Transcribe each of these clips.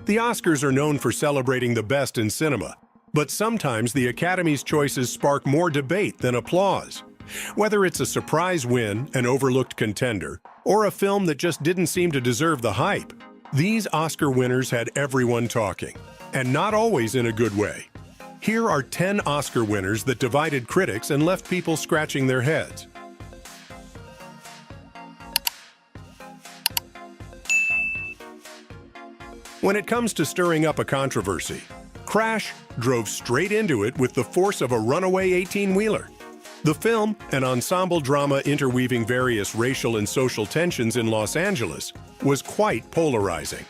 The Oscars are known for celebrating the best in cinema, but sometimes the Academy's choices spark more debate than applause. Whether it's a surprise win, an overlooked contender, or a film that just didn't seem to deserve the hype, these Oscar winners had everyone talking, and not always in a good way. Here are 10 Oscar winners that divided critics and left people scratching their heads. When it comes to stirring up a controversy, Crash drove straight into it with the force of a runaway 18-wheeler. The film, an ensemble drama interweaving various racial and social tensions in Los Angeles, was quite polarizing.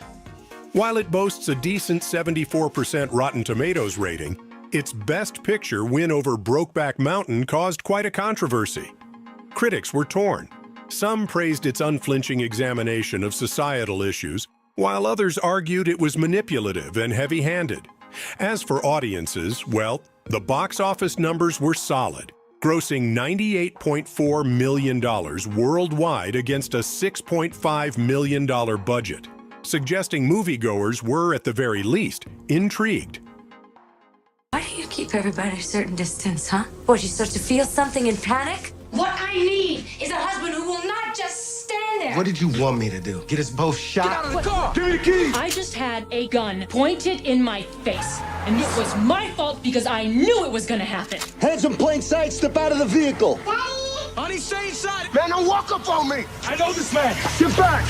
While it boasts a decent 74% Rotten Tomatoes rating, its Best Picture win over Brokeback Mountain caused quite a controversy. Critics were torn. Some praised its unflinching examination of societal issues, while others argued it was manipulative and heavy-handed. As for audiences, well, the box office numbers were solid, grossing $98.4 million worldwide against a $6.5 million budget, suggesting moviegoers were, at the very least, intrigued. Why do you keep everybody a certain distance, huh? What, you start to feel something and panic? What I need is a husband who will not just stand there. What did you want me to do? Get us both shot? Get out of the car! Give me the keys! I just had a gun pointed in my face. And it was my fault because I knew it was gonna happen. Hands in plain sight, step out of the vehicle. Daddy! Honey, stay inside! Man, don't walk up on me! I know this man! Get back!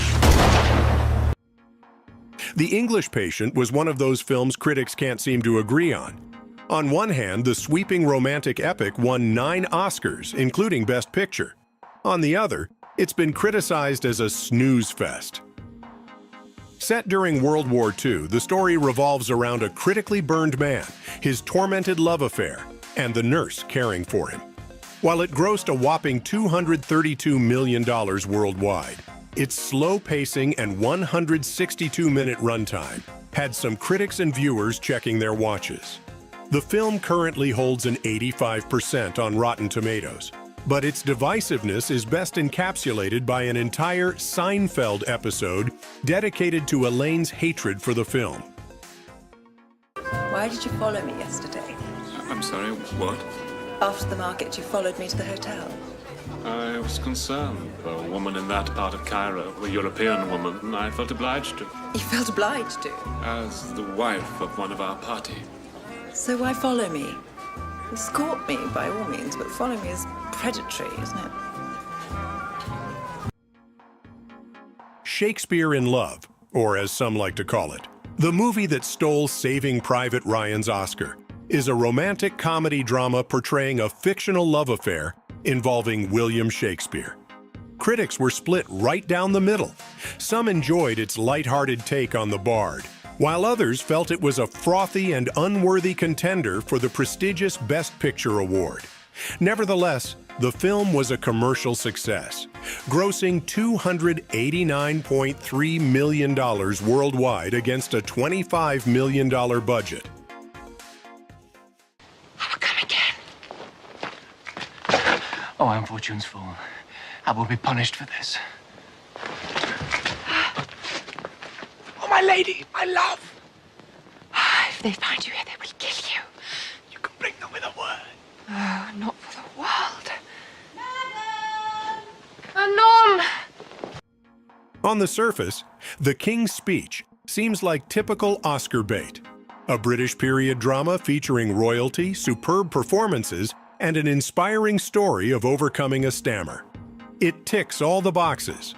The English Patient was one of those films critics can't seem to agree on. On one hand, the sweeping romantic epic won 9 Oscars, including Best Picture. On the other, it's been criticized as a snooze fest. Set during World War II, the story revolves around a critically burned man, his tormented love affair, and the nurse caring for him. While it grossed a whopping $232 million worldwide, its slow pacing and 162-minute runtime had some critics and viewers checking their watches. The film currently holds an 85% on Rotten Tomatoes, but its divisiveness is best encapsulated by an entire Seinfeld episode dedicated to Elaine's hatred for the film. Why did you follow me yesterday? I'm sorry, what? After the market, you followed me to the hotel. I was concerned. A woman in that part of Cairo, a European woman, I felt obliged to. You felt obliged to. As the wife of one of our party. So why follow me? Escort me, by all means, but follow me is predatory, isn't it? Shakespeare in Love, or as some like to call it, the movie that stole Saving Private Ryan's Oscar, is a romantic comedy drama portraying a fictional love affair involving William Shakespeare. Critics were split right down the middle. Some enjoyed its lighthearted take on the Bard, while others felt it was a frothy and unworthy contender for the prestigious Best Picture award. Nevertheless, the film was a commercial success, grossing $289.3 million worldwide against a $25 million budget. I will come again. Oh, I am fortune's fool. I will be punished for this. Oh, my lady, my love! If they find you here, they will kill you. You can bring them with a word. Oh, not for the world. Anon! On the surface, The King's Speech seems like typical Oscar bait. A British period drama featuring royalty, superb performances, and an inspiring story of overcoming a stammer. It ticks all the boxes.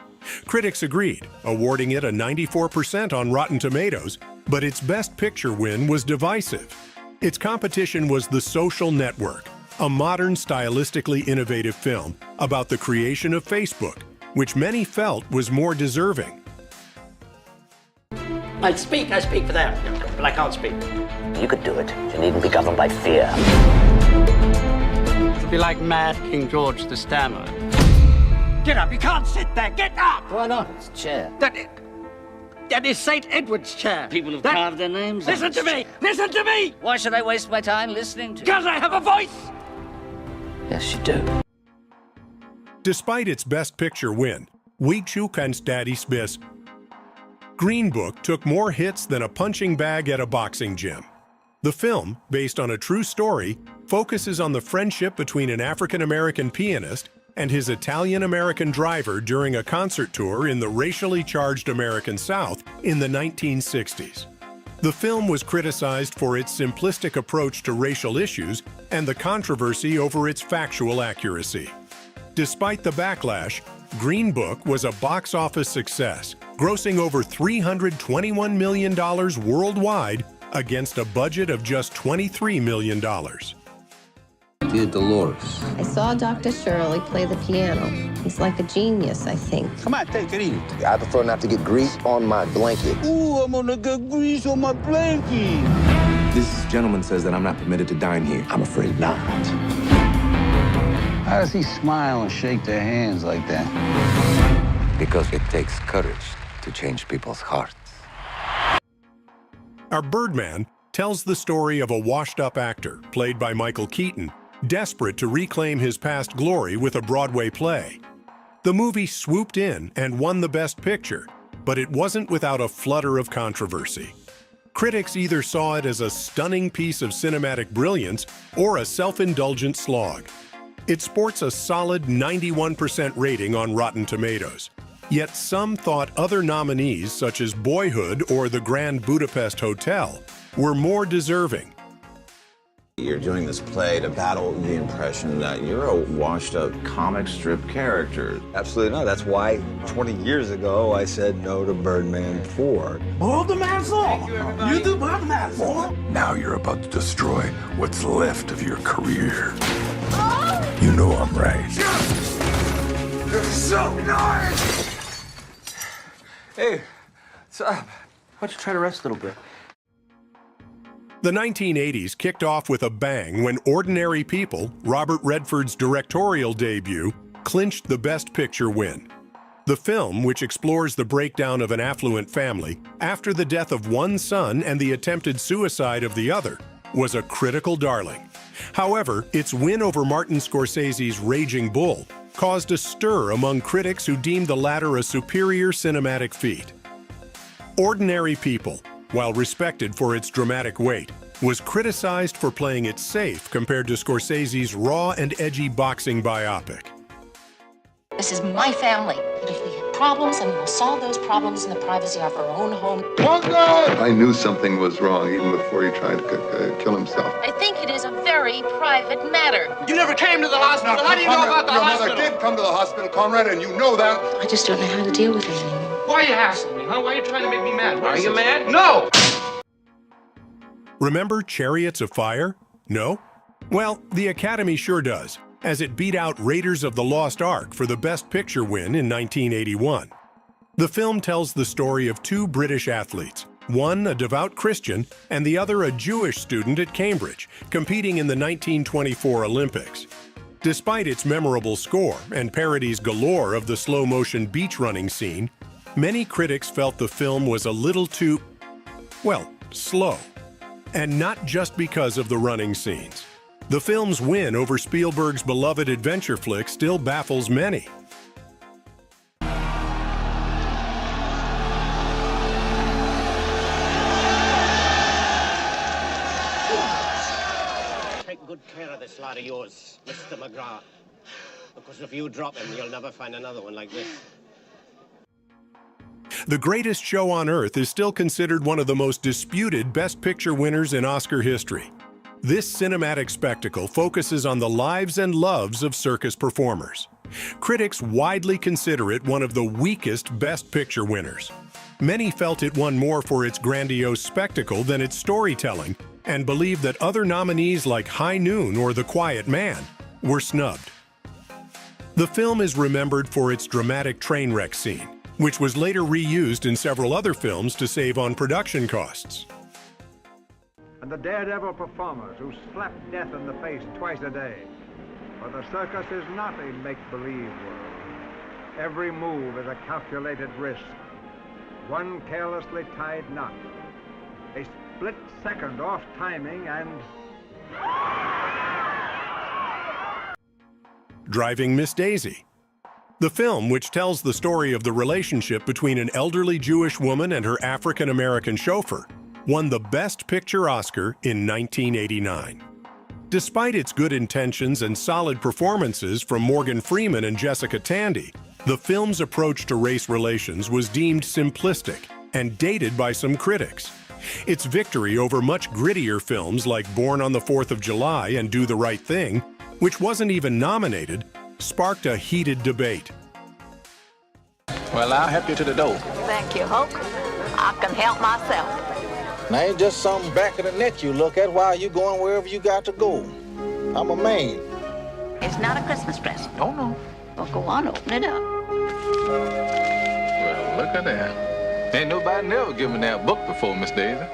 Critics agreed, awarding it a 94% on Rotten Tomatoes, but its Best Picture win was divisive. Its competition was The Social Network, a modern, stylistically innovative film about the creation of Facebook, which many felt was more deserving. I speak for them, but I can't speak. You could do it. You needn't be governed by fear. It'll be like mad King George the Stammerer. Get up, you can't sit there, get up! Why not? It's a chair. That is St. Edward's chair. People have carved their names on Listen it. to me, listen to me! Why should I waste my time listening to you? Because I have a voice! Yes, you do. Despite its Best Picture win, Wie kannst du das Green Book took more hits than a punching bag at a boxing gym. The film, based on a true story, focuses on the friendship between an African-American pianist and his Italian-American driver during a concert tour in the racially charged American South in the 1960s. The film was criticized for its simplistic approach to racial issues and the controversy over its factual accuracy. Despite the backlash, Green Book was a box office success, grossing over $321 million worldwide against a budget of just $23 million. Dear Dolores. I saw Dr. Shirley play the piano. He's like a genius, I think. Come on, take it easy. I prefer not to get grease on my blanket. Ooh, I'm gonna get grease on my blanket. This gentleman says that I'm not permitted to dine here. I'm afraid not. How does he smile and shake their hands like that? Because it takes courage to change people's hearts. Our Birdman tells the story of a washed-up actor, played by Michael Keaton, desperate to reclaim his past glory with a Broadway play. The movie swooped in and won the Best Picture, but it wasn't without a flutter of controversy. Critics either saw it as a stunning piece of cinematic brilliance or a self-indulgent slog. It sports a solid 91% rating on Rotten Tomatoes, yet some thought other nominees such as Boyhood or The Grand Budapest Hotel were more deserving. You're doing this play to battle the impression that you're a washed-up comic strip character. Absolutely not. That's why 20 years ago I said no to Birdman 4. Birdman 4? You do Birdman 4? Now you're about to destroy what's left of your career. You know I'm right. You're so nice! Hey, what's up? Why don't you try to rest a little bit? The 1980s kicked off with a bang when Ordinary People, Robert Redford's directorial debut, clinched the Best Picture win. The film, which explores the breakdown of an affluent family after the death of one son and the attempted suicide of the other, was a critical darling. However, its win over Martin Scorsese's Raging Bull caused a stir among critics who deemed the latter a superior cinematic feat. Ordinary People, while respected for its dramatic weight, was criticized for playing it safe compared to Scorsese's raw and edgy boxing biopic. This is my family. If we have problems, then we will solve those problems in the privacy of our own home. I knew something was wrong even before he tried to kill himself. I think it is a very private matter. You never came to the hospital. How do you know about the hospital? Your mother did come to the hospital, Conrad, and you know that. I just don't know how to deal with it anymore. Why are you hassling me, huh? Why are you trying to make me mad? Are you mad? No! Remember Chariots of Fire? No? Well, the Academy sure does, as it beat out Raiders of the Lost Ark for the Best Picture win in 1981. The film tells the story of two British athletes, one a devout Christian and the other a Jewish student at Cambridge, competing in the 1924 Olympics. Despite its memorable score and parodies galore of the slow-motion beach running scene, many critics felt the film was a little too, well, slow. And not just because of the running scenes. The film's win over Spielberg's beloved adventure flick still baffles many. Take good care of this lad of yours, Mr. McGrath. Because if you drop him, you'll never find another one like this. The Greatest Show on Earth is still considered one of the most disputed Best Picture winners in Oscar history. This cinematic spectacle focuses on the lives and loves of circus performers. Critics widely consider it one of the weakest Best Picture winners. Many felt it won more for its grandiose spectacle than its storytelling, and believed that other nominees like High Noon or The Quiet Man were snubbed. The film is remembered for its dramatic train wreck scene, which was later reused in several other films to save on production costs. And the daredevil performers who slap death in the face twice a day. For the circus is not a make-believe world. Every move is a calculated risk. One carelessly tied knot. A split second off timing and... Driving Miss Daisy. The film, which tells the story of the relationship between an elderly Jewish woman and her African-American chauffeur, won the Best Picture Oscar in 1989. Despite its good intentions and solid performances from Morgan Freeman and Jessica Tandy, the film's approach to race relations was deemed simplistic and dated by some critics. Its victory over much grittier films like Born on the 4th of July and Do the Right Thing, which wasn't even nominated, sparked a heated debate. Well, I'll help you to the door. Thank you, Hulk. I can help myself. Now, ain't just some back of the neck you look at while you going wherever you got to go. I'm a man. It's not a Christmas present. Oh, no. Well, go on, open it up. Well, look at that. Ain't nobody never given me that book before, Miss Daisy.